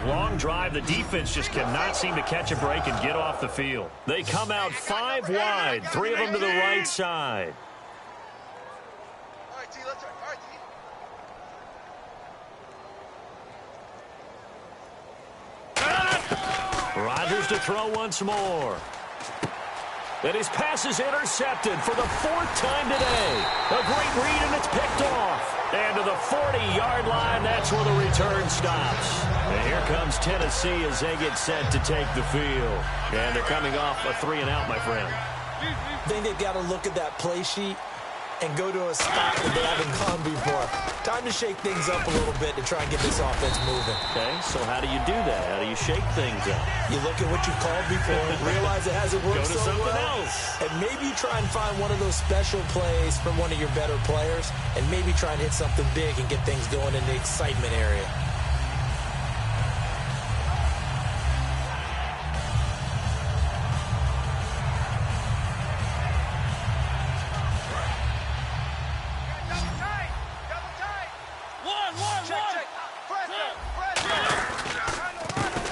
Long drive. The defense just cannot seem to catch a break and get off the field. They come out 5 wide, 3 of them to the right side. All right, T, let's all right, T. Rodgers to throw once more. And his pass is intercepted for the 4th time today. A great read, and it's picked off. And to the 40-yard line, that's where the return stops. And here comes Tennessee as they get set to take the field. And they're coming off a 3-and-out, my friend. I think they've got to look at that play sheet and go to a spot that they haven't gone before. Time to shake things up a little bit to try and get this offense moving. Okay, so how do you do that? How do you shake things up? You look at what you've called before, realize it hasn't worked Go to so something well, else. and maybe try and find one of those special plays from one of your better players, and maybe try and hit something big and get things going in the excitement area.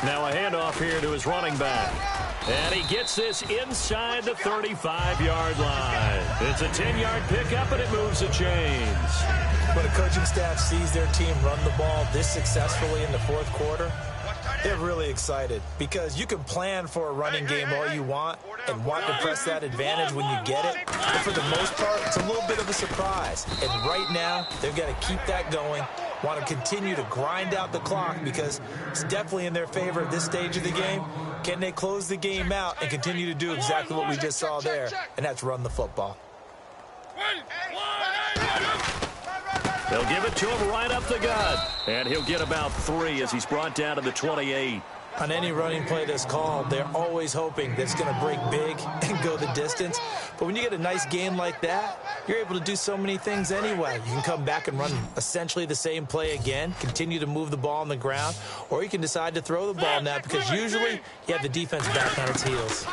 Now a handoff here to his running back. And he gets this inside the 35-yard line. It's a 10-yard pickup, and it moves the chains. When a coaching staff sees their team run the ball this successfully in the 4th quarter, they're really excited because you can plan for a running game all you want and want to press that advantage when you get it. But for the most part, it's a little bit of a surprise. And right now, they've got to keep that going, want to continue to grind out the clock because it's definitely in their favor at this stage of the game. Can they close the game out and continue to do exactly what we just saw there, and that's run the football? They'll give it to him right up the gut. And he'll get about 3 as he's brought down to the 28. On any running play that's called, they're always hoping that it's going to break big and go the distance. But when you get a nice game like that, you're able to do so many things anyway. You can come back and run essentially the same play again, continue to move the ball on the ground, or you can decide to throw the ball now because usually you have the defense back on its heels.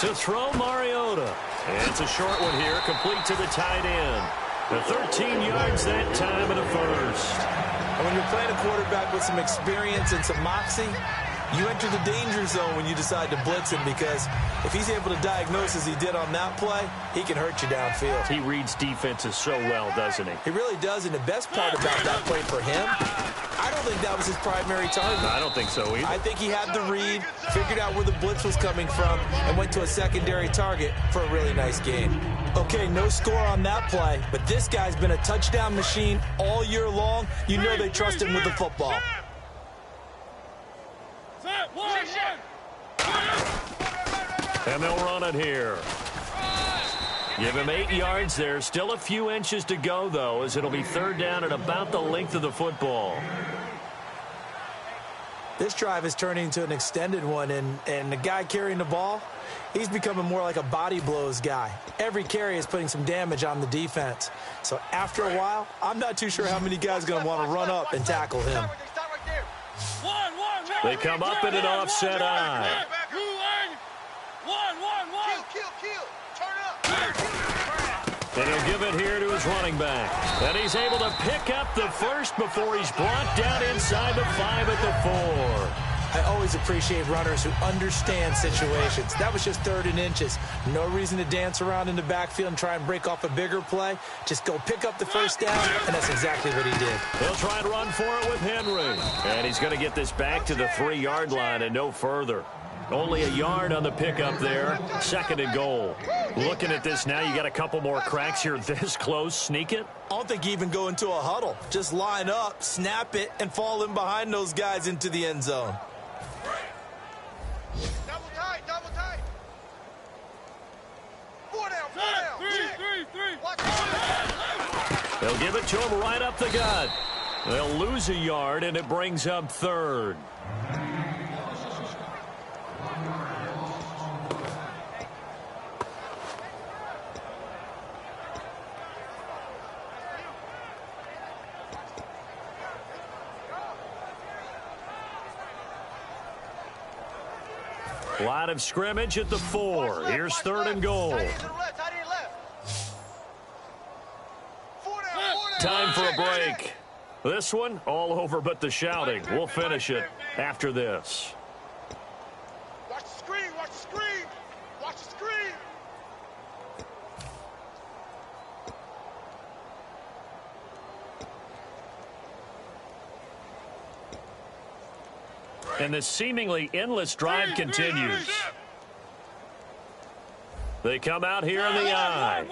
To throw Mariota. It's a short one here, complete to the tight end. The 13 yards that time in the first. And when you're playing a quarterback with some experience and some moxie, you enter the danger zone when you decide to blitz him because if he's able to diagnose as he did on that play, he can hurt you downfield. He reads defenses so well, doesn't he? He really does, and the best part about that play for him, I don't think that was his primary target. I don't think so either. I think he had the read, figured out where the blitz was coming from, and went to a secondary target for a really nice game. Okay, no score on that play, but this guy's been a touchdown machine all year long. You know they trust him with the football. And they'll run it here. Give him 8 yards there. Still a few inches to go, though, as it'll be 3rd down at about the length of the football. This drive is turning into an extended one, and the guy carrying the ball, he's becoming more like a body blows guy. Every carry is putting some damage on the defense. So after a while, I'm not too sure how many guys are going to want to run up and tackle him. They come up in an offset eye. And he'll give it here to his running back. And he's able to pick up the first before he's brought down inside the 5 at the 4. I always appreciate runners who understand situations. That was just 3rd and inches. No reason to dance around in the backfield and try and break off a bigger play. Just go pick up the first down, and that's exactly what he did. He'll try and run for it with Henry. And he's going to get this back to the 3-yard line and no further. Only a yard on the pickup there. 2nd and goal. Looking at this now, you got a couple more cracks here this close. Sneak it. I don't think you even go into a huddle. Just line up, snap it, and fall in behind those guys into the end zone. Double tight. 4 down. Three. They'll give it to him right up the gut. They'll lose a yard, and it brings up 3rd. Line of scrimmage at the 4. Here's 3rd and goal. Time for a break. This one, all over but the shouting. We'll finish it after this. Watch the screen, watch the screen, watch the screen. And this seemingly endless drive continues. They come out here in the eye.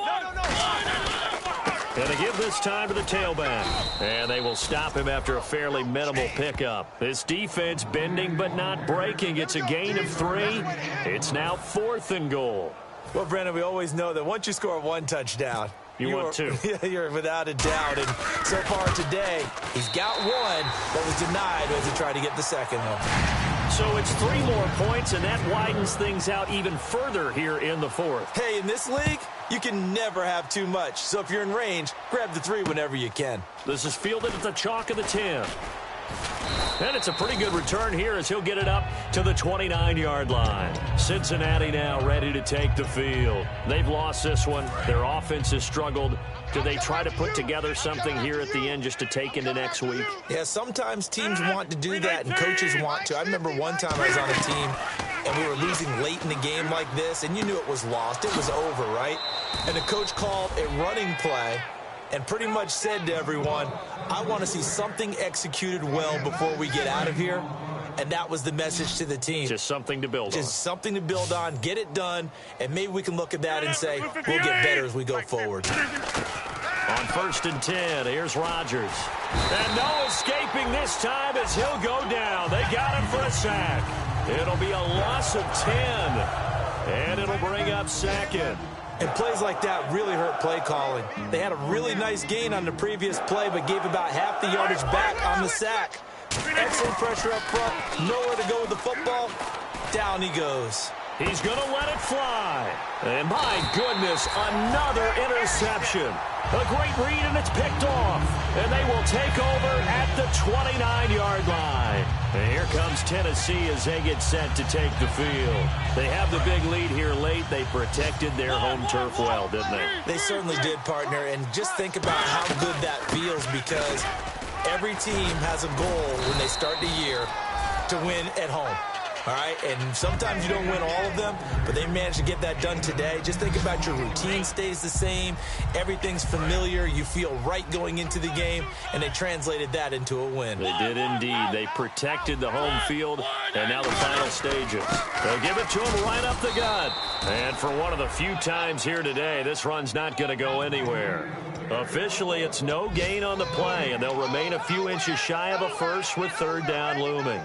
Going to give this time to the tailback. And they will stop him after a fairly minimal pickup. This defense bending but not breaking. It's a gain of 3. It's now 4th and goal. Well, Brandon, we always know that once you score 1 touchdown, you want 2. You're without a doubt. And so far today, he's got 1, but was denied as he tried to get the 2nd one. So it's 3 more points, and that widens things out even further here in the 4th. Hey, in this league, you can never have too much. So if you're in range, grab the 3 whenever you can. This is fielded at the chalk of the 10. And it's a pretty good return here as he'll get it up to the 29-yard line. Cincinnati now ready to take the field. They've lost this one. Their offense has struggled. Do they try to put together something here at the end just to take into next week? Yeah, sometimes teams want to do that and coaches want to. I remember one time I was on a team and we were losing late in the game like this, and you knew it was lost. It was over, right? And the coach called a running play and pretty much said to everyone, I want to see something executed well before we get out of here. And that was the message to the team. Just something to build on. Just something to build on, get it done, and maybe we can look at that and say, we'll get better as we go forward. On 1st and 10, here's Rodgers. And no escaping this time as he'll go down. They got him for a sack. It'll be a loss of 10. And it'll bring up 2nd. And plays like that really hurt play calling. They had a really nice gain on the previous play, but gave about half the yardage back on the sack. Excellent pressure up front. Nowhere to go with the football. Down he goes. He's going to let it fly. And my goodness, another interception. A great read, and it's picked off. And they will take over at the 29-yard line. And here comes Tennessee as they get set to take the field. They have the big lead here late. They protected their home turf well, didn't they? They certainly did, partner. And just think about how good that feels, because every team has a goal when they start the year to win at home. All right, and sometimes you don't win all of them, but they managed to get that done today. Just think about your routine stays the same. Everything's familiar. You feel right going into the game, and they translated that into a win. They did indeed. They protected the home field, and now the final stages. They'll give it to him right up the gut. And for one of the few times here today, this run's not going to go anywhere. Officially, it's no gain on the play, and they'll remain a few inches shy of a first with 3rd down looming.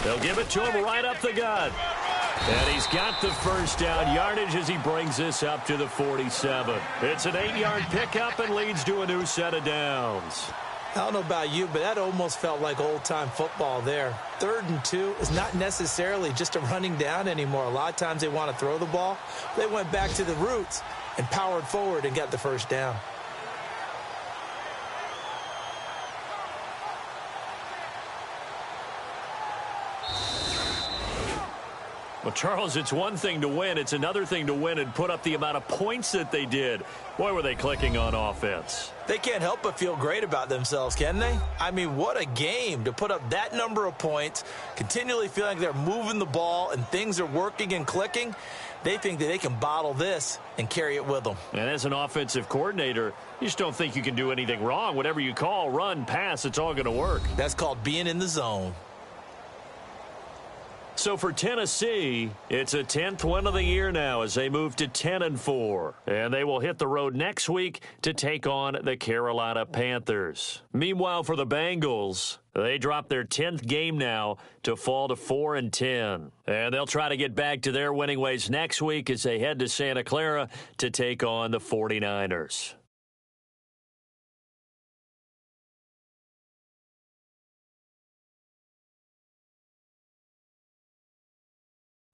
They'll give it to him right up the gut. And he's got the 1st down yardage as he brings this up to the 47. It's an 8-yard pickup and leads to a new set of downs. I don't know about you, but that almost felt like old-time football there. 3rd and 2 is not necessarily just a running down anymore. A lot of times they want to throw the ball. They went back to the roots and powered forward and got the 1st down. Well, Charles, it's one thing to win. It's another thing to win and put up the amount of points that they did. Boy, were they clicking on offense. They can't help but feel great about themselves, can they? I mean, what a game to put up that number of points, continually feeling like they're moving the ball and things are working and clicking. They think that they can bottle this and carry it with them. And as an offensive coordinator, you just don't think you can do anything wrong. Whatever you call, run, pass, it's all going to work. That's called being in the zone. So for Tennessee, it's a 10th win of the year now as they move to 10-4. And they will hit the road next week to take on the Carolina Panthers. Meanwhile, for the Bengals, they drop their 10th game now to fall to 4-10. And they'll try to get back to their winning ways next week as they head to Santa Clara to take on the 49ers.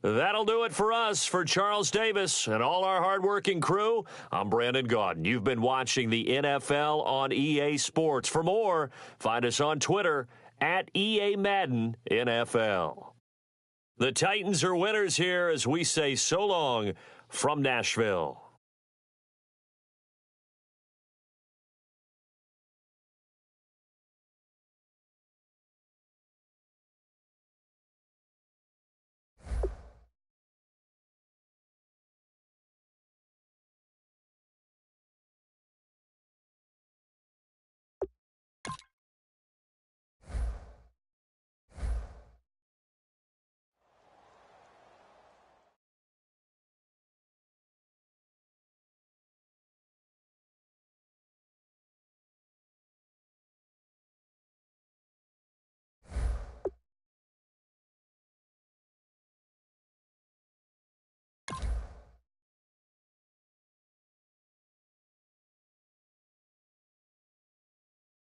That'll do it for us. For Charles Davis and all our hardworking crew, I'm Brandon Gaudin. You've been watching the NFL on EA Sports. For more, find us on Twitter at EA Madden NFL. The Titans are winners here as we say so long from Nashville.